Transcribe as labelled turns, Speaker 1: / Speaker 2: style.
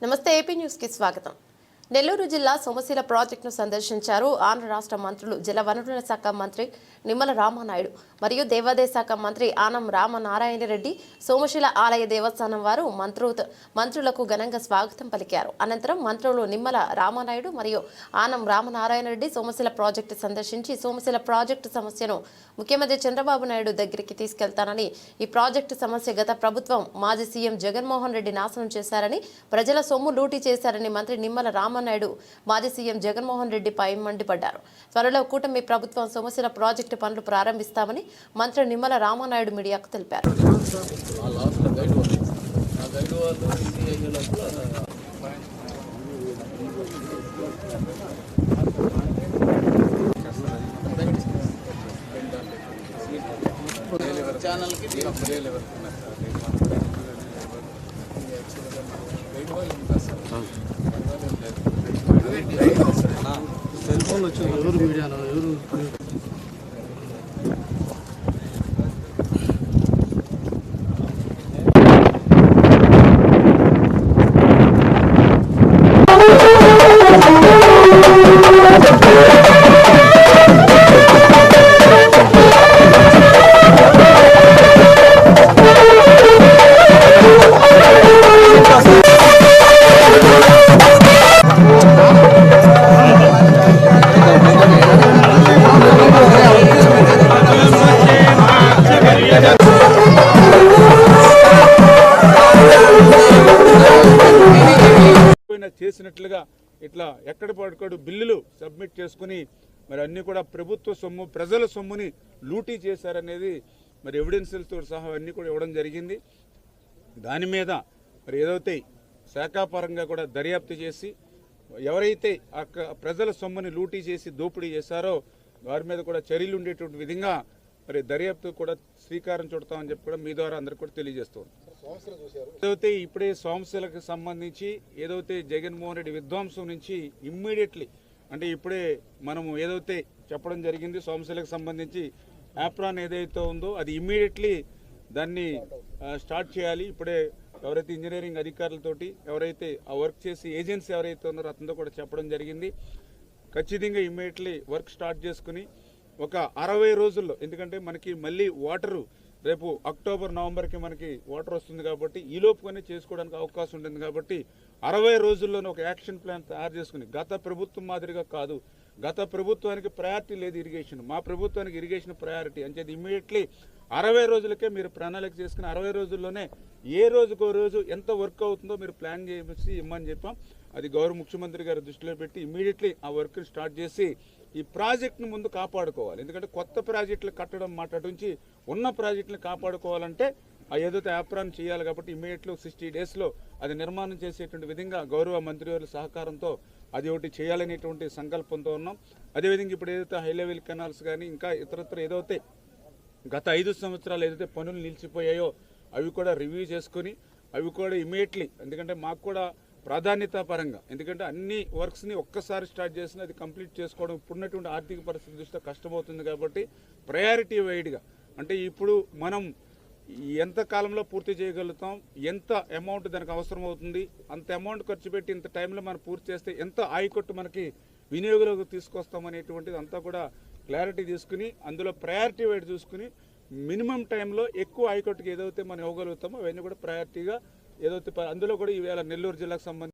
Speaker 1: నమస్తే AP news కి స్వాగతం. నెల్లూరు జిల్లా సోమశిల ప్రాజెక్టును సందర్శించారు ఆంధ్ర రాష్ట్ర మంత్రులు జలవనరుల శాఖ మంత్రి నిమ్మల రామనాయుడు మరియు దేవాదాయ శాఖ మంత్రి ఆనం రామనారాయణ రెడ్డి. సోమశిల ఆలయ దేవస్థానం వారు మంత్రులకు ఘనంగా స్వాగతం పలికారు. అనంతరం మంత్రులు నిమ్మల రామనాయుడు మరియు ఆనం రామనారాయణ రెడ్డి సోమశిల ప్రాజెక్టు సందర్శించి సోమశిల ప్రాజెక్టు సమస్యను ముఖ్యమంత్రి చంద్రబాబు నాయుడు దగ్గరికి తీసుకెళ్తానని, ఈ ప్రాజెక్టు సమస్య గత ప్రభుత్వం మాజీ సీఎం జగన్మోహన్ రెడ్డి నాశనం చేశారని, ప్రజల సొమ్ము లూటీ చేశారని మంత్రి నిమ్మల రామనాయుడు మాజీ సీఎం జగన్మోహన్ రెడ్డిపై మండిపడ్డారు. త్వరలో కూటమి ప్రభుత్వం సోమశిల ప్రాజెక్టు పనులు ప్రారంభిస్తామని మంత్రి నిమ్మల రామనాయుడు మీడియాకు తెలిపారు.
Speaker 2: సెల్ ఫోన్ వచ్చి ఎవరు మీడియాలో ఎవరు
Speaker 3: చేసినట్లుగా ఇట్లా ఎక్కడ పడుకోడు బిల్లులు సబ్మిట్ చేసుకుని మరి అన్ని కూడా ప్రభుత్వ సొమ్ము ప్రజల సొమ్ముని లూటీ చేశారనేది మరి ఎవిడెన్స్లతో సహా అన్ని కూడా ఇవ్వడం జరిగింది. దాని మీద మరి ఏదైతే శాఖాపరంగా కూడా దర్యాప్తు చేసి ఎవరైతే ప్రజల సొమ్ముని లూటీ చేసి దోపిడీ చేశారో వారి మీద కూడా చర్యలు ఉండేటువంటి విధంగా మరి దర్యాప్తు కూడా శ్రీకారం చుడతామని చెప్పి కూడా మీ ద్వారా అందరికి కూడా తెలియజేస్తాం. ఏదైతే ఇప్పుడే సోమశిలకు సంబంధించి ఏదైతే జగన్మోహన్ రెడ్డి విధ్వంసం నుంచి ఇమ్మీడియట్లీ అంటే ఇప్పుడే మనము ఏదైతే చెప్పడం జరిగింది సోమశిలకు సంబంధించి యాప్రాన్ ఏదైతే ఉందో అది ఇమ్మీడియట్లీ దాన్ని స్టార్ట్ చేయాలి. ఇప్పుడే ఎవరైతే ఇంజనీరింగ్ అధికారులతోటి ఎవరైతే ఆ వర్క్ చేసి ఏజెన్సీ ఎవరైతే ఉన్నారో అతనితో కూడా చెప్పడం జరిగింది. ఖచ్చితంగా ఇమ్మీడియట్లీ వర్క్ స్టార్ట్ చేసుకుని ఒక 60 రోజుల్లో, ఎందుకంటే మనకి మళ్ళీ వాటరు రేపు అక్టోబర్ నవంబర్కి మనకి వాటర్ వస్తుంది కాబట్టి ఈ లోపుగానే చేసుకోవడానికి అవకాశం ఉంటుంది కాబట్టి 60 రోజుల్లోనే ఒక యాక్షన్ ప్లాన్ తయారు చేసుకుని గత ప్రభుత్వం మాదిరిగా కాదు, గత ప్రభుత్వానికి ప్రయారిటీ లేదు ఇరిగేషన్, మా ప్రభుత్వానికి ఇరిగేషన్ ప్రయారిటీ అని చెప్పి ఇమ్మీడియట్లీ 60 రోజులకే మీరు ప్రణాళిక చేసుకుని 60 రోజుల్లోనే ఏ రోజుకో రోజు ఎంత వర్క్ అవుతుందో మీరు ప్లాన్ చేసి ఇమ్మని చెప్పాం. అది గౌరవ ముఖ్యమంత్రి గారి దృష్టిలో పెట్టి ఇమ్మీడియట్లీ ఆ వర్క్ని స్టార్ట్ చేసి ఈ ప్రాజెక్ట్ని ముందు కాపాడుకోవాలి. ఎందుకంటే కొత్త ప్రాజెక్టులు కట్టడం మాట్లాడించి ఉన్న ప్రాజెక్టుని కాపాడుకోవాలంటే ఏదైతే యాప్రాన్ చేయాలి కాబట్టి ఇమ్మీడియట్లీ 60 డేస్లో అది నిర్మాణం చేసేటువంటి విధంగా గౌరవ మంత్రివర్యుల సహకారంతో అది ఒకటి చేయాలనేటువంటి సంకల్పంతో ఉన్నాం. అదేవిధంగా ఇప్పుడు ఏదైతే హై లెవెల్ కెనాల్స్ కానీ ఇంకా ఇతరత్ర ఏదైతే గత 5 సంవత్సరాలు ఏదైతే పనులు నిలిచిపోయాయో అవి కూడా రివ్యూ చేసుకుని అవి కూడా ఇమ్మీడియట్లీ, ఎందుకంటే మాకు కూడా ప్రాధాన్యత పరంగా, ఎందుకంటే అన్ని వర్క్స్ని ఒక్కసారి స్టార్ట్ చేసిన అది కంప్లీట్ చేసుకోవడం ఇప్పుడున్నటువంటి ఆర్థిక పరిస్థితి దృష్ట్యా కష్టమవుతుంది కాబట్టి ప్రయారిటీ వైడ్గా అంటే ఇప్పుడు మనం ఎంత కాలంలో పూర్తి చేయగలుగుతాం, ఎంత అమౌంట్ దానికి అవసరం అవుతుంది, అంత అమౌంట్ ఖర్చు పెట్టి ఇంత టైంలో మనం పూర్తి చేస్తే ఎంత ఆయకొట్టు మనకి వినియోగంలోకి తీసుకొస్తాం అనేటువంటిది అంతా కూడా క్లారిటీ తీసుకుని అందులో ప్రయారిటీ వైడ్ చూసుకుని మినిమం టైంలో ఎక్కువ ఆయకొట్టుకి ఏదైతే మనం ఇవ్వగలుగుతామో అవన్నీ కూడా ప్రయారిటీగా ఏదైతే అందులో కూడా ఈవేళ నెల్లూరు జిల్లాకు సంబంధించి